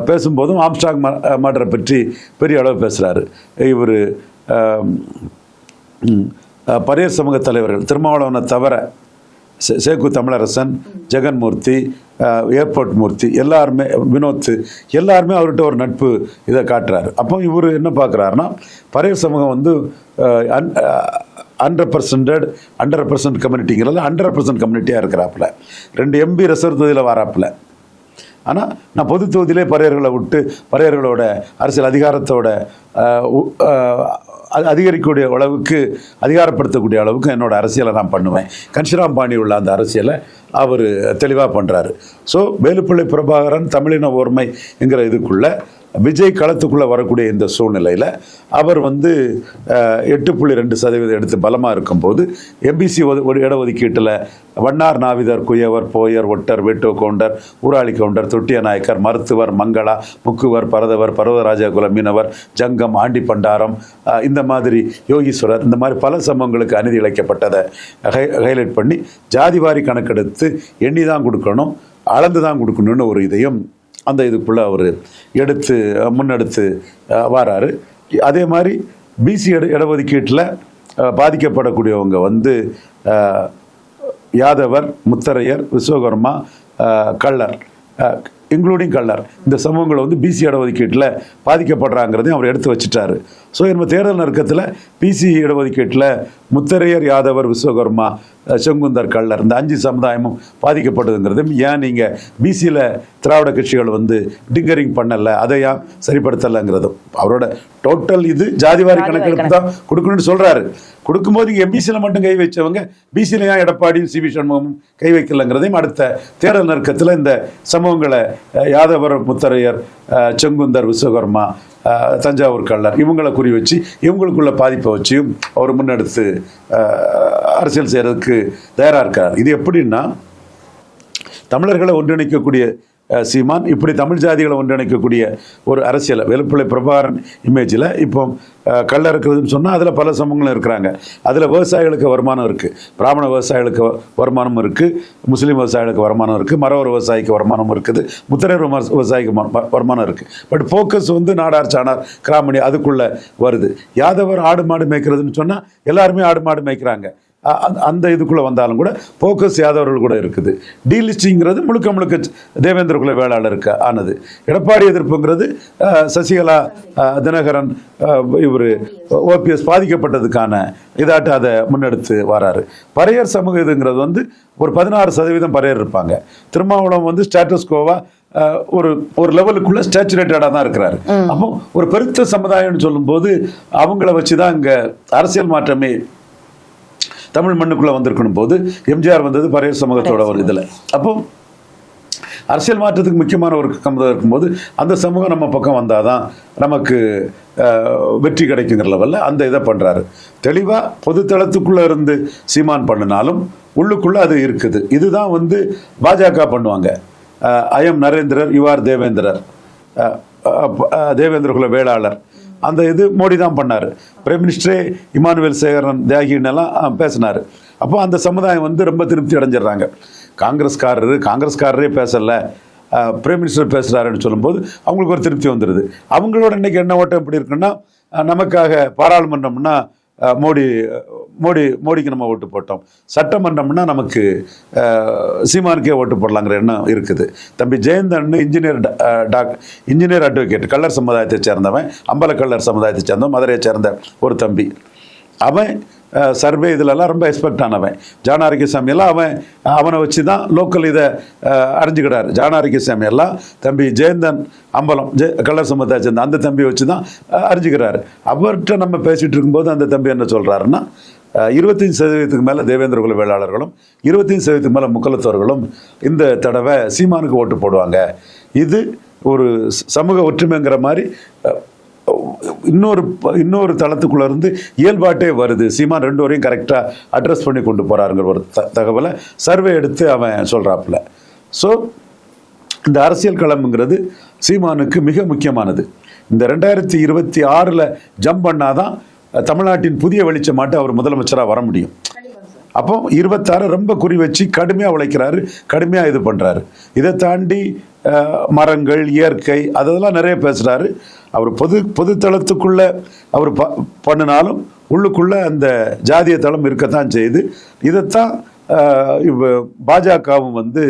பேசும்போதும் ஆம்ஸ்ட்ராங் மர்டரை பற்றி பெரிய அளவு பேசுகிறாரு. இவர் பறையர் சமூக தலைவர்கள் திருமாவளவனை தவிர சேக்கு தமிழரசன், ஜெகன்மூர்த்தி, ஏர்போர்ட் மூர்த்தி எல்லாருமே, வினோத் எல்லாருமே அவர்கிட்ட ஒரு நட்பு இதை காட்டுறாரு. அப்போ இவர் என்ன பார்க்குறாருன்னா, பறையர் சமூகம் வந்து 100% கம்யூனிட்டிங்கிறத 100% கம்யூனிட்டியாக இருக்கிறாப்புல. 2 MP ரிசர்வ் தொகுதியில் வராப்புல. ஆனால் நான் பொது தொகுதியிலே பறையர்களை விட்டு பறையர்களோட அரசியல் அதிகாரத்தோட அதிகரிக்கக்கூடிய அளவுக்கு அதிகாரப்படுத்தக்கூடிய அளவுக்கு என்னோட அரசியலை நான் பண்ணுவேன். கன்ஷிராம் பாணி உள்ள அந்த அரசியலை அவர் தெளிவாக பண்ணுறாரு. ஸோ வேலுப்பிள்ளை பிரபாகரன் தமிழின ஓர்மைங்கிற இதுக்குள்ளே விஜய் களத்துக்குள்ளே வரக்கூடிய இந்த சூழ்நிலையில் அவர் வந்து 8.2% எடுத்து பலமாக இருக்கும்போது MBC இடஒதுக்கீட்டில் வண்ணார், நாவிதர், குயவர், Boer, ஒட்டர், வேட்டோ counter, Urali counter, தொட்டிய நாயக்கர், மருத்துவர், மங்களா, முக்குவர், பரதவர், பர்வதராஜ குல மீனவர், ஜங்கம், ஆண்டி பண்டாரம், இந்த மாதிரி யோகீஸ்வரர், இந்த மாதிரி பல சமூகங்களுக்கு அநீதி இழைக்கப்பட்டதை ஹைலைட் பண்ணி ஜாதிவாரி கணக்கெடுத்து எண்ணி தான் கொடுக்கணும், அளந்து தான் கொடுக்கணும்னு ஒரு இதையும் அந்த இதுக்குள்ளே அவர் முன்னெடுத்து வராரு. அதே மாதிரி பிசி இடஒதுக்கீட்டில் பாதிக்கப்படக்கூடியவங்க வந்து யாதவர், முத்தரையர், விஸ்வகர்மா, கள்ளர், இன்க்ளூடிங் கள்ளர், இந்த சமூகங்களை வந்து பிசி இடஒதுக்கீட்டில் பாதிக்கப்படுறாங்கிறதையும் அவர் எடுத்து வச்சுட்டாரு. ஸோ நம்ம தேர்தல் நெருக்கத்தில் பிசி இடஒதுக்கீட்டில் முத்தரையர், யாதவர், விஸ்வகர்மா, செங்குந்தர், கள்ளர் இந்த 5 சமுதாயமும் பாதிக்கப்பட்டதுங்கிறதும் ஏன் நீங்கள் பிசியில் திராவிட கட்சிகள் வந்து டிங்கரிங் பண்ணலை, அதை ஏன் சரிப்படுத்தலைங்கிறதும் அவரோட டோட்டல் இது ஜாதிவாரி கணக்கெடுப்பு தான் கொடுக்கணும்னு சொல்கிறாரு. கொடுக்கும்போது இங்கே எம்பிசியில் மட்டும் கை வச்சவங்க பிசியில் ஏன் எடப்பாடியும் சிவி சண்முகமும் கை வைக்கலைங்கிறதையும் அடுத்த தேர்தல் நெருக்கத்தில் இந்த சமூகங்களை யாதவர், முத்தரையர், செங்குந்தர், விஸ்வகர்மா, தஞ்சாவூர் கள்ளர் இவங்களை குறி வச்சு இவங்களுக்குள்ள பாதிப்பை வச்சியும் அவர் முன்னெடுத்து அரசியல் செய்கிறதுக்கு தயாராக இருக்கார். இது எப்படின்னா, தமிழர்களை ஒன்றிணைக்கக்கூடிய சீமான் இப்படி தமிழ் ஜாதிகளை ஒன்றிணைக்கக்கூடிய ஒரு அரசியலை வேலுப்பிள்ளை பிரபாகரன் இமேஜில் இப்போ கள்ள இருக்கிறதுன்னு சொன்னால் அதில் பல சமூகங்களும் இருக்கிறாங்க. அதில் விவசாயிகளுக்கு வருமானம் இருக்குது, பிராமண விவசாயிகளுக்கு வருமானம் இருக்குது, முஸ்லீம் விவசாயிகளுக்கு வருமானம் இருக்குது, மரவர் விவசாயிக்கு வருமானம் இருக்குது, முத்தரையர் விவசாயிக்கு வருமானம் இருக்குது. பட் ஃபோக்கஸ் வந்து நாடார், சாணார், கிராமணி அதுக்குள்ளே வருது. யாதவர் ஆடு மாடு மேய்க்கிறதுன்னு சொன்னால் எல்லாருமே ஆடு மாடு மேய்க்கிறாங்க. அந்த இதுக்குள்ளே வந்தாலும் கூட போக்கஸ் யாதவர்கள் கூட இருக்குது. டீலிஸ்டிங்கிறது முழுக்க முழுக்க தேவேந்திர குல வேளாளருக்கு ஆனது. எடப்பாடி எதிர்ப்புங்கிறது சசிகலா, தினகரன், இவர் ஓபிஎஸ் பாதிக்கப்பட்டதுக்கான இதாட்டு அதை முன்னெடுத்து வராரு. பறையர் சமூக இதுங்கிறது வந்து ஒரு 16% பறையர் இருப்பாங்க. திருமாவளவன் வந்து ஸ்டேட்டஸ்கோவா ஒரு லெவலுக்குள்ள ஸ்டேச்சுரேட்டடாக தான் இருக்கிறாரு. அப்போ ஒரு பெருத்த சமுதாயம்னு சொல்லும்போது அவங்கள வச்சுதான் இங்க அரசியல் மாற்றமே தமிழ் மண்ணுக்குள்ள வந்திருக்கணும். போது எம்ஜிஆர் வந்தது பறையர் சமூகத்தோட ஒரு இதுல. அப்போ அரசியல் மாற்றத்துக்கு முக்கியமான ஒரு சமுதாயம் இருக்கும்போது அந்த சமூகம் நம்ம பக்கம் வந்தாதான் நமக்கு வெற்றி கிடைக்குங்கிற லெவலில் அந்த இதை பண்றாரு. தெளிவா பொதுத்தளத்துக்குள்ள இருந்து சீமான் பண்ணினாலும் உள்ளுக்குள்ள அது இருக்குது. இதுதான் வந்து பாஜக பண்ணுவாங்க. ஐஎம் நரேந்திரர், யுஆர் தேவேந்திரர், தேவேந்திர குல வேளாளர், அந்த இது மோடி தான் பண்ணார். பிரைம் மினிஸ்டரே இமானுவேல் சேகரன் தியாகின்னெல்லாம் பேசினார். அப்போ அந்த சமுதாயம் வந்து ரொம்ப திருப்தி அடைஞ்சிடுறாங்க. காங்கிரஸ்காரரே பேசலை, பிரைம் மினிஸ்டர் பேசுகிறாருன்னு சொல்லும்போது அவங்களுக்கு ஒரு திருப்தி வந்துடுது. அவங்களோட இன்னைக்கு என்ன ஓட்டம் எப்படி இருக்குன்னா, நமக்காக பாராளுமன்றம்னா மோடிக்கு நம்ம ஓட்டு போட்டோம், சட்டமன்றம்னா நமக்கு சீமானுக்கே ஓட்டு போடலாங்கிற எண்ணம் இருக்குது. தம்பி ஜெயந்தன் இன்ஜினியர் அட்வொகேட், கல்லர் சமுதாயத்தை சேர்ந்தவன், அம்பல கல்லர் சமுதாயத்தை சேர்ந்தவன், மதுரையை சேர்ந்த ஒரு தம்பி. அவன் சர்வே இதிலெல்லாம் ரொம்ப எக்ஸ்பெக்ட் ஆனவன். ஜான் ஆரோக்கியசாமி எல்லாம் அவனை வச்சு தான் லோக்கல் இதை அறிஞ்சுக்கிறாரு. ஜான் ஆரோக்கியசாமி எல்லாம் தம்பி ஜெயந்தன் அம்பலம் கல்லர் சமுதாயத்தை சேர்ந்த அந்த தம்பியை வச்சு தான் அறிஞ்சுக்கிறாரு. அவர்கிட்ட நம்ம பேசிகிட்டு இருக்கும்போது அந்த தம்பி என்ன சொல்கிறாருன்னா, 25% மேலே தேவேந்திர குல வேளாளர்களும் 25% மேலே முக்கலத்தோர்களும் இந்த தடவை சீமானுக்கு ஓட்டு போடுவாங்க. இது ஒரு சமூக ஒற்றுமைங்கிற மாதிரி இன்னொரு தளத்துக்குள்ள இருந்து இயல்பாட்டே வருது. சீமான் 2 வரையும் கரெக்டாக அட்ரஸ் பண்ணி கொண்டு போறாருங்கிற ஒரு தகவலை சர்வே எடுத்து அவன் சொல்றாப்புல. ஸோ இந்த அரசியல் களம்ங்கிறது சீமானுக்கு மிக முக்கியமானது. இந்த 2026 ஜம்ப் பண்ணாதான் தமிழ்நாட்டின் புதிய வெளிச்சமாட்டு அவர் முதலமைச்சராக வர முடியும். அப்போ 26 ரொம்ப குறி வச்சு கடுமையாக உழைக்கிறாரு, கடுமையாக இது பண்ணுறாரு. இதை தாண்டி மரங்கள், இயற்கை, அதெல்லாம் நிறைய பேசுகிறாரு. அவர் பொதுத்தளத்துக்குள்ள அவர் பண்ணினாலும் உள்ளுக்குள்ள அந்த ஜாதிய தளம் இருக்கத்தான் செய்யுது. இதைத்தான் பாஜகவும் வந்து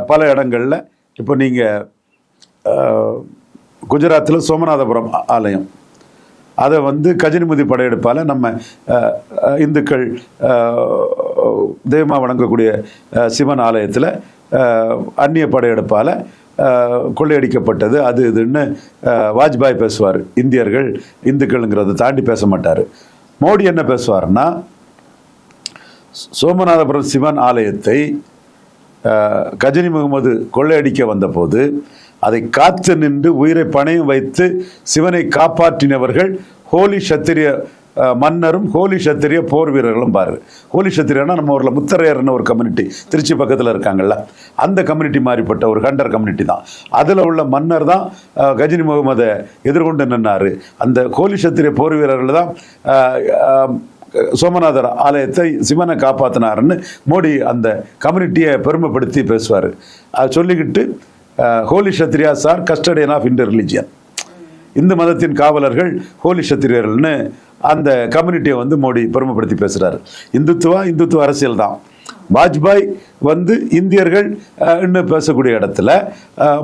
பல இடங்களில், இப்போ நீங்கள் குஜராத்தில் சோமநாதபுரம் ஆலயம், அதை வந்து கஜினிமுதி படையெடுப்பால் நம்ம இந்துக்கள் தெய்வமாக வணங்கக்கூடிய சிவன் ஆலயத்தில் அந்நிய படையெடுப்பால் கொள்ளையடிக்கப்பட்டது அது இதுன்னு வாஜ்பாய் பேசுவார். இந்துக்கள்ங்கிறத தாண்டி பேச மாட்டார். மோடி என்ன பேசுவார்னா, சோமநாதபுரம் சிவன் ஆலயத்தை கஜினி முகமது கொள்ளையடிக்க வந்தபோது அதை காத்து நின்று உயிரை பணையும் வைத்து சிவனை காப்பாற்றினவர்கள் ஹோலி சத்திரிய மன்னரும் ஹோலி சத்திரிய போர் வீரர்களும் பாரு. ஹோலி சத்திரியனா நம்ம ஊரில் முத்தரையர்னு ஒரு கம்யூனிட்டி திருச்சி பக்கத்தில் இருக்காங்கல்ல, அந்த கம்யூனிட்டி மாறிப்பட்ட ஒரு ஹண்டர் கம்யூனிட்டி தான். அதில் உள்ள மன்னர் தான் கஜினி முகமதை எதிர்கொண்டு நின்னாரு. அந்த ஹோலி சத்திரிய போர் வீரர்கள் தான் சோமநாதர் ஆலயத்தை சிவனை காப்பாற்றினாருன்னு மோடி அந்த கம்யூனிட்டியை பெருமைப்படுத்தி பேசுவார். அது சொல்லிக்கிட்டு holy Kshatriyas are custodian of Indian religion, Hindu மதத்தின் காவலர்கள் ஹோலி சத்திரியர்கள்னு அந்த கம்யூனிட்டியை வந்து மோடி பெருமைப்படுத்தி பேசுகிறாரு. இந்துத்துவ அரசியல் தான். வாஜ்பாய் வந்து இந்தியர்கள் இன்னும் பேசக்கூடிய இடத்துல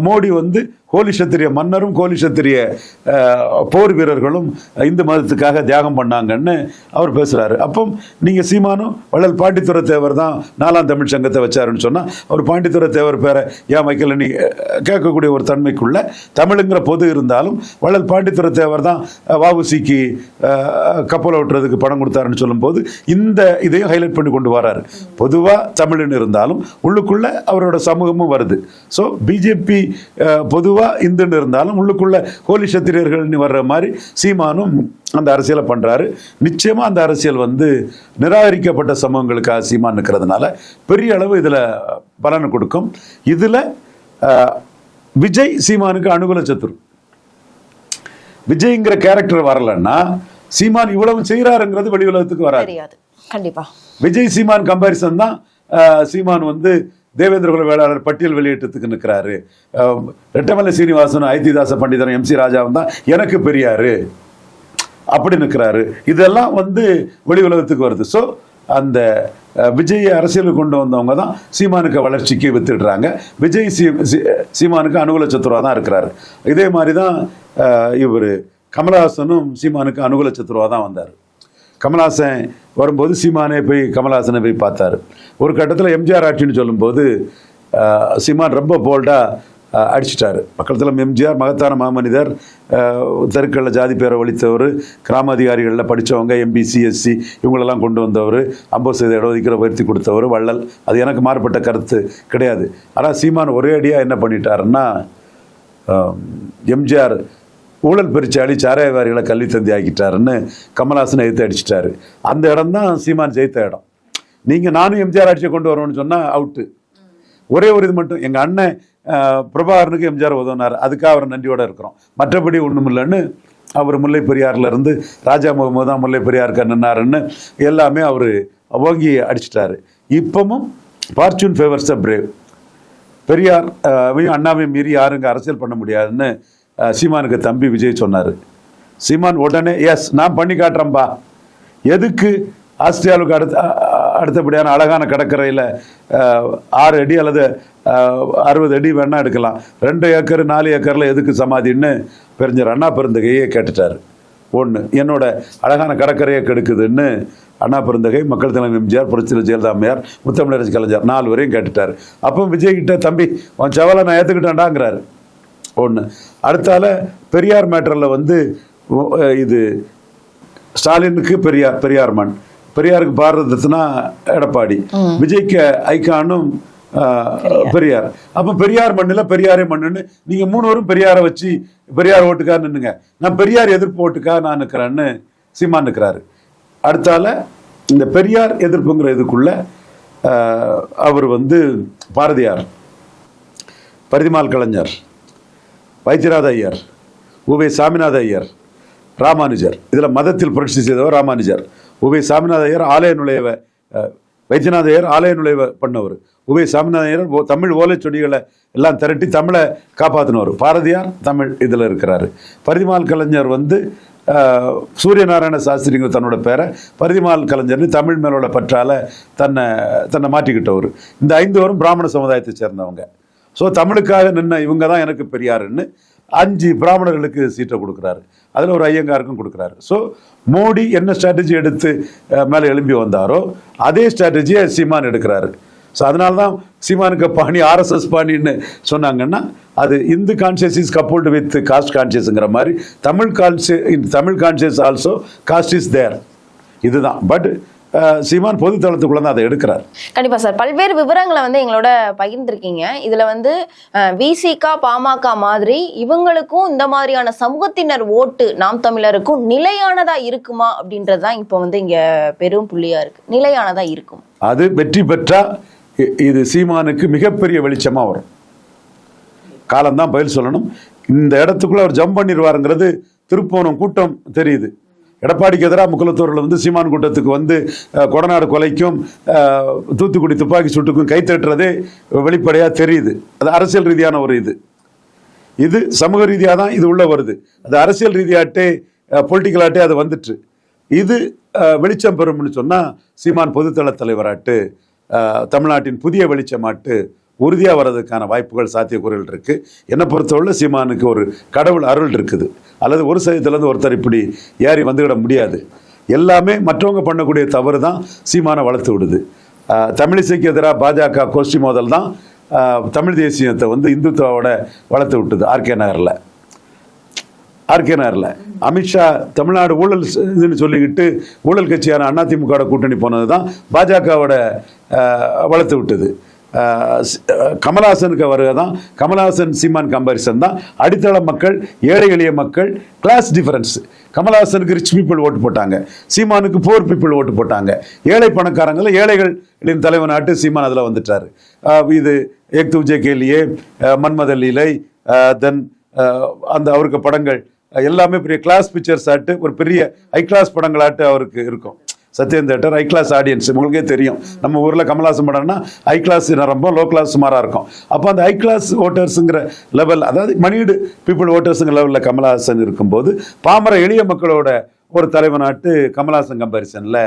மோடி வந்து ஹோலி சத்திரிய மன்னரும் ஹோலி சத்திரிய போர் வீரர்களும் இந்து மதத்துக்காக தியாகம் பண்ணாங்கன்னு அவர் பேசுகிறாரு. அப்போ நீங்கள் சீமானும் வள்ளல் பாண்டித்துரை தேவர் தான் 4ஆம் தமிழ் சங்கத்தை வச்சாருன்னு சொன்னால் அவர் பாண்டித்துரை தேவர் பேரை ஏன் வைக்கல நீ கேட்கக்கூடிய ஒரு தன்மைக்குள்ள தமிழுங்கிற பொது இருந்தாலும் வள்ளல் பாண்டித்துரை தேவர் தான் வஉசிக்கு கப்பலை ஓட்டுறதுக்கு பணம் கொடுத்தாருன்னு சொல்லும்போது இந்த இதையும் ஹைலைட் பண்ணி கொண்டு வராரு. பொதுவாக தமிழ்னு இருந்தாலும் உள்ளுக்குள்ள அவரோட சமூகமும் வருது. ஸோ பிஜேபி பொதுவாக இந்துன்னு இருந்தாலும் உள்ளுக்குள்ள ஹோலி சத்திரியர்கள் வர்ற மாதிரி சீமானும் அந்த அரசியலை பண்றாரு. நிச்சயமா அந்த அரசியல் வந்து நிராகரிக்கப்பட்ட சமூகங்களுக்காக சீமான் இருக்கிறதுனால பெரிய அளவு இதுல பலனை கொடுக்கும். இதுல விஜய் சீமானுக்கு அனுகூல சத்துரு. விஜய்ங்கிற கேரக்டர் வரலன்னா சீமான் இவ்வளவு செய்யறாருங்கிறது வெளி உலகத்துக்கு வராது. கண்டிப்பா விஜய் சீமான் கம்பாரிசன் தான். சீமான் வந்து தேவேந்திர குல வேளாளர் பட்டியல் வெளியேற்றத்துக்கு நிற்கிறாரு. ரெட்டமலை சீனிவாசன், ஐதிதாச பண்டிதன், MC ராஜாவும் தான் எனக்கு பெரியாரு அப்படி நிற்கிறாரு. இதெல்லாம் வந்து வெளி உலகத்துக்கு வருது. ஸோ அந்த விஜய் அரசியலுக்கு கொண்டு வந்தவங்க தான் சீமானுக்கு வளர்ச்சிக்கு வித்துடுறாங்க. விஜய் சீமானுக்கு அனுகூல சத்துருவா தான் இருக்கிறாரு. இதே மாதிரி தான் இவர் கமலஹாசனும் சீமானுக்கு அனுகூல சத்துருவா தான் வந்தார். கமலஹாசன் வரும்போது சீமானே போய் கமலஹாசனை போய் பார்த்தாரு. ஒரு கட்டத்தில் எம்ஜிஆர் ஆட்சின்னு சொல்லும்போது சீமான் ரொம்ப போல்டாக அடிச்சிட்டாரு. பக்கத்தில் எம்ஜிஆர் மகத்தான மாமனிதர், தெருக்களில் ஜாதி பேரை ஒழித்தவர், கிராம அதிகாரிகளில் படித்தவங்க, எம்பிசி எஸ்சி இவங்களெல்லாம் கொண்டு வந்தவர், 50% இடஒதுக்கீடு உயர்த்தி கொடுத்தவர், வள்ளல். அது எனக்கு மாறுபட்ட கருத்து கிடையாது. ஆனால் சீமான் ஒரே அடியாக என்ன பண்ணிட்டாருன்னா, எம்ஜிஆர் ஊழல் பெருச்சாளி சாராயவாரிகளை கல்வி தந்தி ஆக்கிட்டாருன்னு கமலஹாசனை எதிர்த்து அடிச்சிட்டாரு. அந்த இடம் தான் சீமான் ஜெயித்த இடம். நீங்கள் நானும் எம்ஜிஆர் ஆட்சியை கொண்டு வரணும்னு சொன்னால் அவுட்டு. ஒரே ஒரு இது மட்டும், எங்கள் அண்ணன் பிரபாகரனுக்கு எம்ஜிஆர் உதவினார், அதுக்காக அவர் நன்றியோடு இருக்கிறோம், மற்றபடி ஒன்றும் இல்லைன்னு அவர் முல்லை பெரியார்லேருந்து ராஜா முகமது தான் முல்லை பெரியாருக்கு நின்னாருன்னு எல்லாமே அவர் ஓங்கி அடிச்சிட்டாரு. இப்பவும் fortune favours the brave. Periyar அண்ணாவையும் மீறி யாருங்க அரசியல் பண்ண முடியாதுன்னு சீமானுக்கு தம்பி விஜய் சொன்னார். சீமான் உடனே எஸ் நான் பண்ணி காட்டுறேன்பா. எதுக்கு ஆஸ்திரேலியாவுக்கு அடுத்தபடியான அழகான கடற்கரையில் 6 அடி அல்லது 60 அடி வேணா எடுக்கலாம், 2 ஏக்கர் 4 ஏக்கரில் எதுக்கு சமாதின்னு பெருஞ்சர் அண்ணா பெருந்தகையே கேட்டுட்டார். ஒன்று, என்னோட அழகான கடற்கரையை கெடுக்குதுன்னு அண்ணா பெருந்தகை, மக்கள் தலைவர் எம்ஜிஆர், புரட்சியாளர் ஜெயலலிதா அம்மையார், முத்தமிழரசு கலைஞர் 4 வரையும் கேட்டுட்டார். அப்போ விஜய்கிட்ட தம்பி உன் சவாலை நான் ஏற்றுக்கிட்டேன்டாங்கிறாரு. ஒன்று. அடுத்தால பெரியார் மேட்டரில் வந்து இது ஸ்டாலினுக்கு பெரியார் மண், பெரியாருக்கு பாரத ரத்னா எடப்பாடி, விஜய்க்கு ஐகானும் பெரியார். அப்போ பெரியார் மண்ணில் பெரியாரே மண்ணுன்னு நீங்கள் 3 பேரும் பெரியாரை வச்சு பெரியார் ஓட்டுக்காக நின்னுங்க, நான் பெரியார் எதிர்ப்பு ஓட்டுக்காக நான் நிற்கிறேன்னு சீமான் நிற்கிறாரு. அடுத்தால இந்த பெரியார் எதிர்ப்புங்கிற இதுக்குள்ள அவர் வந்து பாரதியார், பரிதிமால் கலைஞர், வைத்தியநாத ஐயர், உவே சாமிநாத ஐயர், ராமானுஜர், இதில் மதத்தில் புரட்சி செய்தவர் ராமானுஜர். உவே சாமிநாத ஐயர் ஆலய நுழைவை, வைத்தியநாத ஐயர் ஆலய நுழைவை பண்ணவர். உவே சாமிநாத ஐயர் தமிழ் ஓலைச்சொடிகளை எல்லாம் திரட்டி தமிழை காப்பாற்றினவர். பாரதியார் தமிழ் இதில் இருக்கிறாரு. பரிதிமால் கலைஞர் வந்து சூரியநாராயண சாஸ்திரிங்கிற தன்னோட பேரை பரிதிமால் கலைஞர்னு தமிழ் மேலோட பற்றால தன்னை மாற்றிக்கிட்டவர். இந்த 5 பேரும் பிராமண சமுதாயத்தை சேர்ந்தவங்க. ஸோ தமிழுக்காக நின்ன இவங்க தான் எனக்கு பெரியாருன்னு 5 பிராமணர்களுக்கு சீட்டை கொடுக்குறாரு. அதில் ஒரு ஐயங்காருக்கும் கொடுக்குறாரு. ஸோ மோடி என்ன ஸ்ட்ராட்டஜி எடுத்து மேலே எழும்பி வந்தாரோ அதே ஸ்ட்ராட்டஜியை சீமான் எடுக்கிறாரு. ஸோ அதனால தான் சீமானுக்கு பாணி ஆர்எஸ்எஸ் பாணின்னு சொன்னாங்கன்னா, அது Hindu conscious is coupled with caste கான்சியஸுங்கிற மாதிரி Tamil conscious also caste is there. இதுதான். பட் சீமான் பொது தளத்துக்குள்ள தான் அதை எடுக்கிறார். கண்டிப்பா சார், பல்வேறு விவரங்களை வந்து எங்களோட பகிர்ந்திருக்கீங்க. இதுல வந்து விசிகா பாமக மாதிரி இவங்களுக்கும் இந்த மாதிரியான சமூகத்தினர் ஓட்டு நாம் தமிழருக்கும் நிலையானதா இருக்குமா அப்படின்றதுதான் இப்போ வந்து இங்க பெரும் புள்ளியா இருக்கு. நிலையானதா இருக்கும். அது வெற்றி பெற்றா இது சீமானுக்கு மிகப்பெரிய வெளிச்சமா வரும். காலம்தான் பதில் சொல்லணும். இந்த இடத்துக்குள்ள அவர் ஜம்ப் பண்ணிடுவாருங்கிறது திருப்போணம் கூட்டம் தெரியுது. எடப்பாடிக்கு எதிராக முக்குளத்தூரில் வந்து சீமான் கூட்டத்துக்கு வந்து கொடநாடு கொலைக்கும் தூத்துக்குடி துப்பாக்கி சூட்டுக்கும் கை தட்டுறதே வெளிப்படையாக தெரியுது. அது அரசியல் ரீதியான ஒரு இது சமூக ரீதியாக தான் இது உள்ள வருது. அது அரசியல் ரீதியாட்டே பொலிட்டிக்கலாட்டே அது வந்துட்டு இது வெளிச்சம் பெறும்னு சொன்னால் சீமான் பொதுத்தள தலைவராட்டு தமிழ்நாட்டின் புதிய வெளிச்சமாட்டு உறுதியாக வர்றதுக்கான வாய்ப்புகள் சாத்தியக்கூறுகள் இருக்குது. என்னை பொறுத்தவரை சீமானுக்கு ஒரு கடவுள் அருள் இருக்குது. அல்லது ஒரு சதவீதத்துலேருந்து ஒருத்தர் இப்படி ஏறி வந்துவிட முடியாது. எல்லாமே மற்றவங்க பண்ணக்கூடிய தவறு தான் சீமானை வளர்த்து விடுது. தமிழிசைக்கு எதிராக பாஜக கோஷ்டி மோதல் தான் தமிழ் தேசியத்தை வந்து இந்துத்துவோட வளர்த்து விட்டுது. ஆர்கே நகரில் அமித்ஷா தமிழ்நாடு ஊழல் இதுன்னு சொல்லிக்கிட்டு ஊழல் கட்சியான அதிமுக கூட்டணி போனது தான் பாஜகவோட வளர்த்து விட்டது. கமலஹாசனுக்கு வருவதான் கமலஹாசன் சீமான் கம்பாரிசன் தான். அடித்தள மக்கள், ஏழை எளிய மக்கள், கிளாஸ் டிஃபரன்ஸ். கமலஹாசனுக்கு ரிச் பீப்புள் ஓட்டு போட்டாங்க, சீமானுக்கு புவர் பீப்புள் ஓட்டு போட்டாங்க. ஏழை பணக்காரங்கள ஏழைகளின் தலைவனாட்டு சீமான் அதில் வந்துட்டார். இது ஏக் துஜே கேலியே, மன்மத லீலை, தென் அந்த அவருக்கு படங்கள் எல்லாமே பெரிய கிளாஸ் பிக்சர்ஸ் ஆட்டு, ஒரு பெரிய ஹை கிளாஸ் படங்களாட்டு அவருக்கு இருக்கும். Sathyan theatre high class audience உங்களுக்கே தெரியும். நம்ம ஊரில் கமலஹாசன் படம்னா ஹை கிளாஸ் ரொம்ப லோ கிளாஸ் சுமாராக இருக்கும். அப்போ அந்த ஹை கிளாஸ் ஓட்டர்ஸுங்கிற லெவல், அதாவது மணிடு பீப்புள் ஓட்டர்ஸுங்கிற லெவலில் கமலஹாசன் இருக்கும்போது பாமர எளிய மக்களோட ஒரு தலைவனாட்டு கமலஹாசன் கம்பாரிசனில்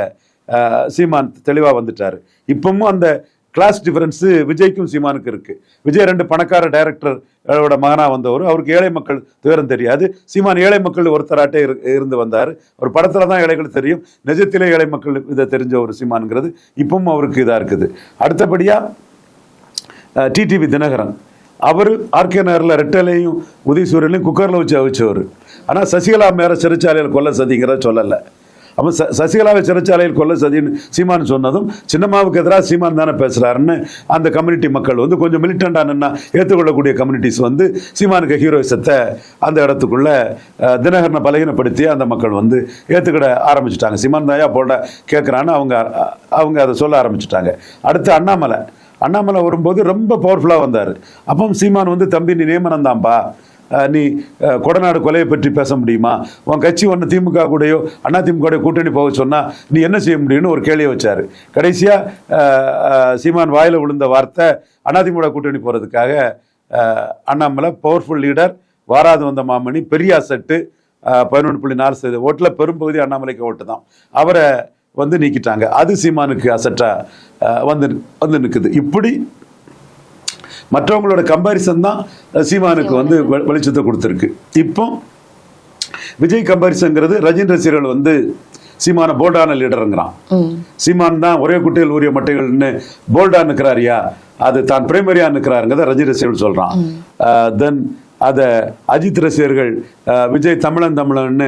சீமான் தெளிவாக வந்துட்டார். இப்பவும் அந்த கிளாஸ் டிஃபரன்ஸு விஜய்க்கும் சீமானுக்கு இருக்கு. விஜய் 2 பணக்கார டைரக்டரோட மகனா வந்தவர், அவருக்கு ஏழை மக்கள் துயரம் தெரியாது. சீமான் ஏழை மக்கள் ஒருத்தராட்டே இருந்து வந்தார். ஒரு படத்துல தான் ஏழைகள் தெரியும், நிஜத்திலே ஏழை மக்கள் இதை தெரிஞ்ச ஒரு சீமானுங்கிறது இப்பவும் அவருக்கு இதாக இருக்குது. அடுத்தபடியா டிடிவி தினகரன், அவர் ஆர்கே நகரில் ரெட்டலையும் உதயசூரியனையும் குக்கரில் வச்சு அவிச்சவர். ஆனால் சசிகலா மேலே சிறைச்சாலையில் கொல்ல சதிங்கிறத சொல்லலை. அப்போ சசிகலாவை சிறைச்சாலையில் கொல்ல சதின்னு சீமான் சொன்னதும் சின்னம்மாவுக்கு எதிராக சீமான் தானே பேசுகிறாருன்னு அந்த கம்யூனிட்டி மக்கள் வந்து கொஞ்சம் மிலிட்டண்டாக நின்னா ஏற்றுக்கொள்ளக்கூடிய கம்யூனிட்டிஸ் வந்து சீமானுக்கு ஹீரோயிசத்தை அந்த இடத்துக்குள்ள தினகரனை பலகீனப்படுத்தி அந்த மக்கள் வந்து ஏற்றுக்கிட ஆரம்பிச்சுட்டாங்க. சீமான் தாயா போட கேட்குறான்னு அவங்க அதை சொல்ல ஆரம்பிச்சுட்டாங்க. அடுத்து அண்ணாமலை வரும்போது ரொம்ப பவர்ஃபுல்லாக வந்தார். அப்போ சீமான் வந்து தம்பி நீ நியமனம் தான்ப்பா, நீ கொடநாடு கொலையை பற்றி பேச முடியுமா, உன் கட்சி ஒன்று திமுக கூடயோ அதிமுக கூட்டணி போக சொன்னால் நீ என்ன செய்ய முடியும்னு ஒரு கேள்வியை வச்சார். கடைசியாக சீமான் வாயில் விழுந்த வார்த்தை அதிமுக கூட்டணி போகிறதுக்காக அண்ணாமலை பவர்ஃபுல் லீடர், வாராது வந்த மாமணி, பெரிய அசட்டு, 11.4% ஓட்டில் பெரும்பகுதி அண்ணாமலைக்கு ஓட்டு தான், அவரை வந்து நீக்கிட்டாங்க. அது சீமானுக்கு அசட்டா வந்து நிற்குது. இப்படி மற்றவங்களோட கம்பாரிசன் தான் சீமானுக்கு வந்து வெளிச்சத்தை கொடுத்துருக்கு. இப்போ விஜய் கம்பாரிசன்ங்கிறது ரஜினி ரசிகர்கள் வந்து சீமான போல்டான லீடருங்கிறான். சீமான் தான் ஒரே குட்டையில் ஊறிய மட்டைகள்னு போல்டா நிற்கிறாரியா, அது தான் பிரைமரியா நிற்கிறாருங்கிறத ரஜினி ரசிகர்கள் சொல்றான். தென் அதை அஜித் ரசிகர்கள் விஜய் தமிழன்னு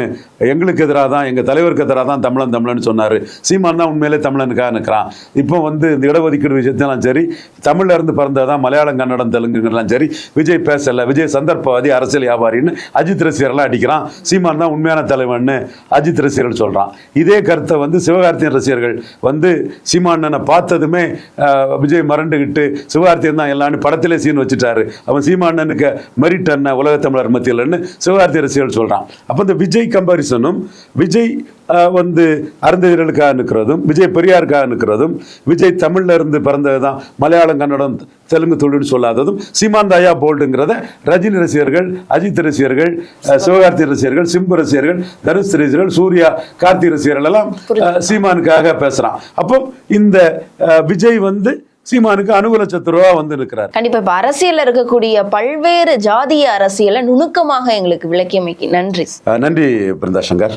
எங்களுக்கு எதிராக தான், எங்கள் தலைவருக்கு எதிராக தான் தமிழன் சொன்னார். சீமான் தான் உண்மையிலே தமிழனுக்காக நிற்கிறான். இப்போ வந்து இந்த இடஒதுக்கீடு விஷயத்தெல்லாம் சரி, தமிழ்ல இருந்து பிறந்ததான் மலையாளம், கன்னடம், தெலுங்குலாம் சரி, விஜய் பேசலை, விஜய் சந்தர்ப்பவாதி, அரசியல் வியாபாரின்னு அஜித் ரசிகர்லாம் அடிக்கிறான். சீமான் தான் உண்மையான தலைவன்னு அஜித் ரசிகர்கள் சொல்கிறான். இதே கருத்தை வந்து சிவகார்த்தியன் ரசிகர்கள் வந்து சீமானனை பார்த்ததுமே விஜய் மறண்டுகிட்டு சிவகார்த்தியன் தான் எல்லான்னு படத்திலே சீன் வச்சுட்டாரு, அவன் சீமானனுக்கு மெரிட் உலக தமிழர் மத்தியில்னு சிவகார்த்திய ரசிகர்கள் சொல்றான். அப்ப இந்த விஜய் கம்பாரிசனும், விஜய் வந்து அருந்ததியர்களுக்காக நிற்கிறதும், விஜய் பெரியாருக்காக நிற்கிறதும், விஜய் தமிழ்ல இருந்து பிறந்ததுதான் மலையாளம், கன்னடம், தெலுங்கு தொழில்னு சொல்லாததும், சீமான் தாயா போல்டுங்கிறத ரஜினி ரசிகர்கள், அஜித் ரசிகர்கள், சிவகார்த்திய ரசிகர்கள், சிம்பு ரசிகர்கள், தனுஷ் ரசிகர்கள், சூர்யா, கார்த்திக் ரசிகர்கள் எல்லாம் சீமானுக்காக பேசுறான். அப்போ இந்த விஜய் வந்து சீமானுக்கு அனுகூல சத்துருவா வந்து நிற்கிறார். கண்டிப்பா. இப்ப அரசியல்ல இருக்கக்கூடிய பல்வேறு ஜாதிய அரசியலை நுணுக்கமாக எங்களுக்கு விளக்கியமைக்கு நன்றி. நன்றி பிருந்தா சங்கர்.